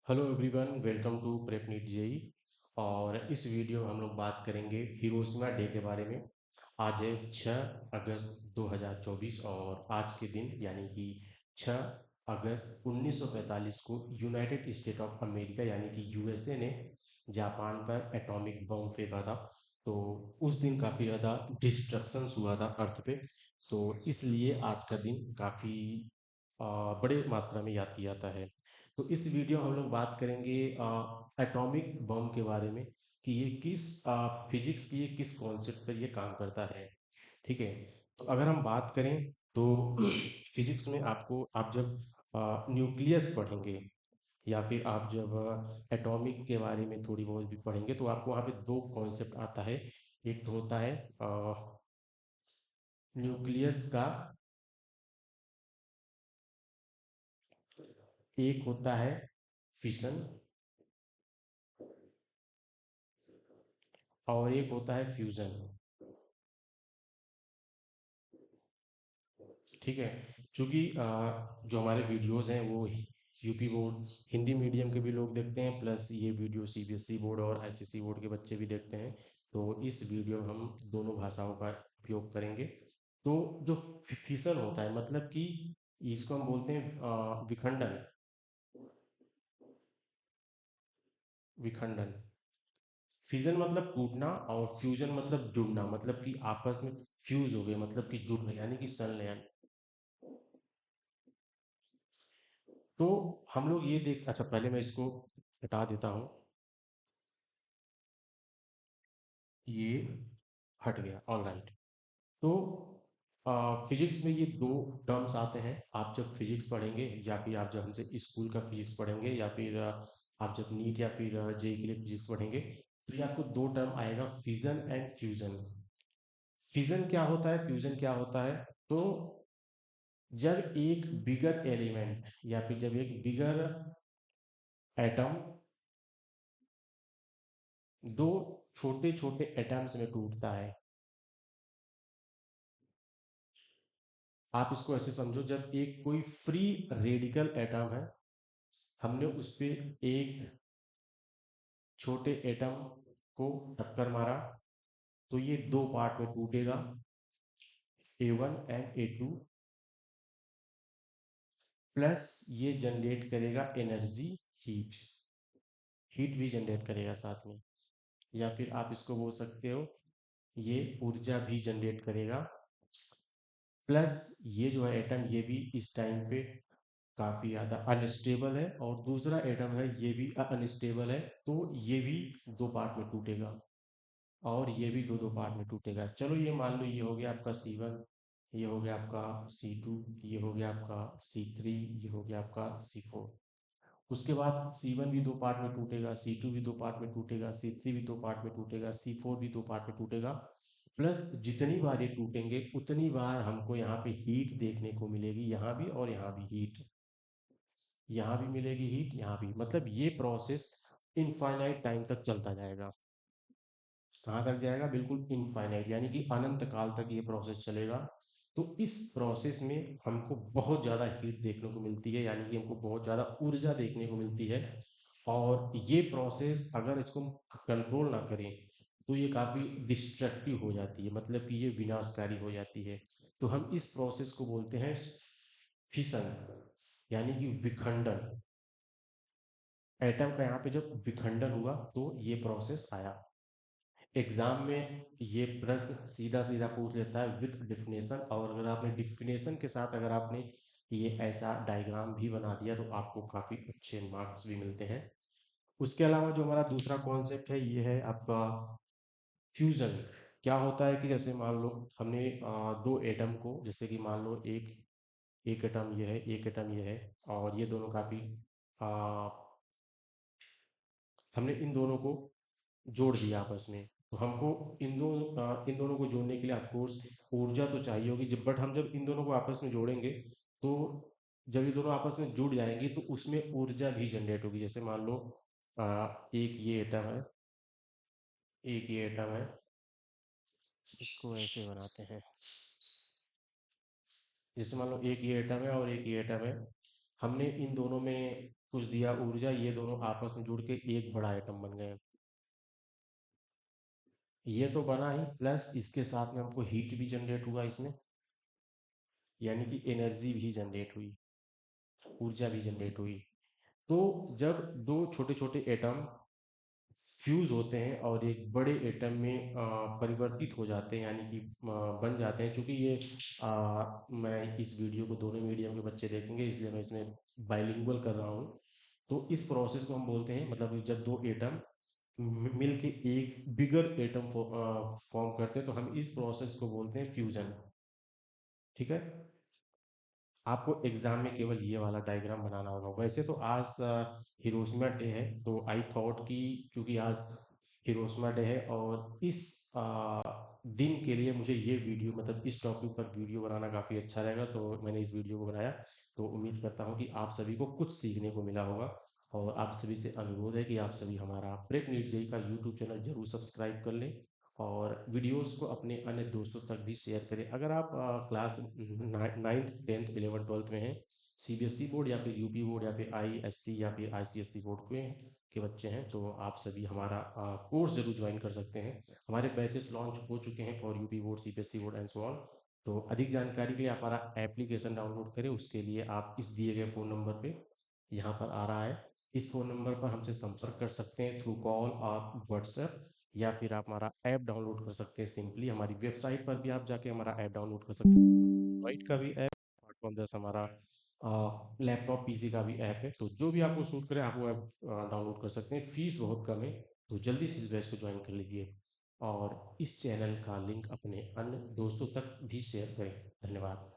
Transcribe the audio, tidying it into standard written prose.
Hello everyone, welcome to PrepNEET JEE. और इस video में हम लोग बात करेंगे हिरोशिमा डे के बारे में। आज है 6 अगस्त 2024 और आज के दिन यानी कि 6 अगस्त 1945 को यूनाइटेड स्टेट ऑफ अमेरिका यानी कि यूएसए ने जापान पर एटॉमिक बम फेंका था। तो उस दिन काफ़ी ज़्यादा डिस्ट्रक्शंस हुआ था अर्थ पे। तो इसलिए आज का दिन काफ़ी बड़े मात्रा में याद किया जाता है। तो इस वीडियो में हम लोग बात करेंगे एटॉमिक बम के बारे में कि ये किस फिजिक्स की ये किस कॉन्सेप्ट पर ये काम करता है। ठीक है। तो अगर हम बात करें तो फिजिक्स में आपको आप जब न्यूक्लियस पढ़ेंगे या फिर आप जब एटॉमिक के बारे में थोड़ी बहुत भी पढ़ेंगे तो आपको वहाँ पे दो कॉन्सेप्ट आता है। एक तो होता है न्यूक्लियस का, एक होता है फिशन और एक होता है फ्यूजन। ठीक है। क्योंकि जो हमारे वीडियोस हैं वो यूपी बोर्ड हिंदी मीडियम के भी लोग देखते हैं, प्लस ये वीडियो सीबीएसई बोर्ड और आईसीएसई बोर्ड के बच्चे भी देखते हैं। तो इस वीडियो में हम दोनों भाषाओं का उपयोग करेंगे। तो जो फिसल होता है मतलब कि इसको हम बोलते हैं विखंडन। विखंडन। फिजन मतलब टूटना और फ्यूजन मतलब जुड़ना, मतलब कि आपस में फ्यूज हो गए, मतलब कि जुड़ गए यानी कि संलयन। तो हम लोग ये देख, अच्छा पहले मैं इसको हटा देता हूँ। ये हट गया, ऑल राइट। तो फिजिक्स में ये दो टर्म्स आते हैं। आप जब फिजिक्स पढ़ेंगे या फिर आप जब हमसे स्कूल का फिजिक्स पढ़ेंगे या फिर आप जब नीट या फिर जेई के लिए फिजिक्स पढ़ेंगे तो ये आपको दो टर्म आएगा, फिजन एंड फ्यूजन। फिजन क्या होता है, फ्यूजन क्या होता है? तो जब एक बिगर एलिमेंट या फिर जब एक बिगर एटम दो छोटे छोटे एटम्स में टूटता है। आप इसको ऐसे समझो, जब एक कोई फ्री रेडिकल एटम है, हमने उस पे एक छोटे एटम को टक्कर मारा तो ये दो पार्ट में टूटेगा, A1 एंड A2। प्लस ये जनरेट करेगा एनर्जी, हीट। हीट भी जनरेट करेगा साथ में। या फिर आप इसको बोल सकते हो ये ऊर्जा भी जनरेट करेगा। प्लस ये जो है एटम, ये भी इस टाइम पे काफ़ी ज़्यादा अनस्टेबल है और दूसरा एटम है ये भी अनस्टेबल है। तो ये भी दो पार्ट में टूटेगा और ये भी दो दो पार्ट में टूटेगा। चलो ये मान लो ये हो गया आपका C1, ये हो गया आपका C2, ये हो गया आपका C3, ये हो गया आपका C4। उसके बाद C1 भी दो पार्ट में टूटेगा, C2 भी दो पार्ट में टूटेगा, C3 भी दो पार्ट में टूटेगा, C4 भी दो पार्ट में टूटेगा। प्लस जितनी बार ये टूटेंगे उतनी बार हमको यहाँ पे हीट देखने को मिलेगी, यहाँ भी और यहाँ भी हीट। यहाँ भी मिलेगी हीट, यहाँ भी, मतलब ये प्रोसेस इनफाइनाइट टाइम तक चलता जाएगा। कहाँ तक जाएगा? बिल्कुल इनफाइनाइट, यानी कि अनंत काल तक ये प्रोसेस चलेगा। तो इस प्रोसेस में हमको बहुत ज़्यादा हीट देखने को मिलती है, यानी कि हमको बहुत ज़्यादा ऊर्जा देखने को मिलती है। और ये प्रोसेस अगर इसको कंट्रोल ना करें तो ये काफ़ी डिस्ट्रक्टिव हो जाती है, मतलब कि ये विनाशकारी हो जाती है। तो हम इस प्रोसेस को बोलते हैं फिशन, यानी कि विखंडन। एटम का यहाँ पे जब विखंडन हुआ तो ये प्रोसेस आया। एग्जाम में ये प्रश्न सीधा सीधा पूछ लेता है विथ डिफिनेशन, और अगर आपने डिफिनेशन के साथ अगर आपने ये ऐसा डायग्राम भी बना दिया तो आपको काफ़ी अच्छे मार्क्स भी मिलते हैं। उसके अलावा जो हमारा दूसरा कॉन्सेप्ट है ये है आपका फ्यूजन। क्या होता है कि जैसे मान लो हमने दो एटम को, जैसे कि मान लो एक एक एटम ये है, एक एटम ये है, और ये दोनों काफ़ी हमने इन दोनों को जोड़ दिया आपस में। तो हमको इन दोनों को जोड़ने के लिए ऑफकोर्स ऊर्जा तो चाहिए होगी, जब बट हम जब इन दोनों को आपस में जोड़ेंगे तो जब ये दोनों आपस में जुड़ जाएंगे तो उसमें ऊर्जा भी जनरेट होगी। जैसे मान लो एक ये एटम है, एक ये एटम है, इसको ऐसे बनाते हैं। जैसे मान लो एक ये एटम है और एक ये एटम है, हमने इन दोनों में कुछ दिया ऊर्जा, ये दोनों आपस में जुड़ के एक बड़ा एटम बन गए। ये तो बना ही, प्लस इसके साथ में हमको हीट भी जनरेट हुआ इसमें, यानी कि एनर्जी भी जनरेट हुई, ऊर्जा भी जनरेट हुई। तो जब दो छोटे छोटे एटम फ्यूज होते हैं और एक बड़े एटम में परिवर्तित हो जाते हैं, यानी कि बन जाते हैं, क्योंकि ये मैं इस वीडियो को दोनों मीडियम के बच्चे देखेंगे, इसलिए मैं इसमें बाइलिंगुअल कर रहा हूँ। तो इस प्रोसेस को हम बोलते हैं, मतलब जब दो एटम मिल के एक बिगर एटम फॉर्म करते हैं, तो हम इस प्रोसेस को बोलते हैं फ्यूजन। ठीक है। आपको एग्जाम में केवल ये वाला डायग्राम बनाना होगा। वैसे तो आज हिरोशिमा डे है, तो आई थॉट कि क्योंकि आज हिरोशिमा डे है और इस दिन के लिए मुझे ये वीडियो, मतलब इस टॉपिक पर वीडियो बनाना काफ़ी अच्छा रहेगा, तो मैंने इस वीडियो को बनाया। तो उम्मीद करता हूँ कि आप सभी को कुछ सीखने को मिला होगा, और आप सभी से अनुरोध है कि आप सभी हमारा प्रेप नीट जेई का यूट्यूब चैनल जरूर सब्सक्राइब कर लें, और वीडियोस को अपने अन्य दोस्तों तक भी शेयर करें। अगर आप class 9th 10th 11th 12th में हैं, सीबीएसई बोर्ड या फिर यूपी बोर्ड या फिर आईएससी या फिर आईसीएसई बोर्ड के बच्चे हैं, तो आप सभी हमारा कोर्स जरूर ज्वाइन कर सकते हैं। हमारे बैचेस लॉन्च हो चुके हैं for UP board, CBSE board and so on. तो अधिक जानकारी के लिए आप हमारा एप्लीकेशन डाउनलोड करें। उसके लिए आप इस दिए गए फ़ोन नंबर पे, यहाँ पर आ रहा है, इस फ़ोन नंबर पर हमसे संपर्क कर सकते हैं थ्रू कॉल और व्हाट्सएप, या फिर आप हमारा ऐप डाउनलोड कर सकते हैं। सिंपली हमारी वेबसाइट पर भी आप जाके हमारा ऐप डाउनलोड कर सकते हैं। वाइट का भी ऐप, स्मार्टफोन जैसा हमारा लैपटॉप पीसी का भी ऐप है, तो जो भी आपको सूट करे आप वो ऐप डाउनलोड कर सकते हैं। फीस बहुत कम है, तो जल्दी से इस बैच को ज्वाइन कर लीजिए, और इस चैनल का लिंक अपने अन्य दोस्तों तक भी शेयर करें। धन्यवाद।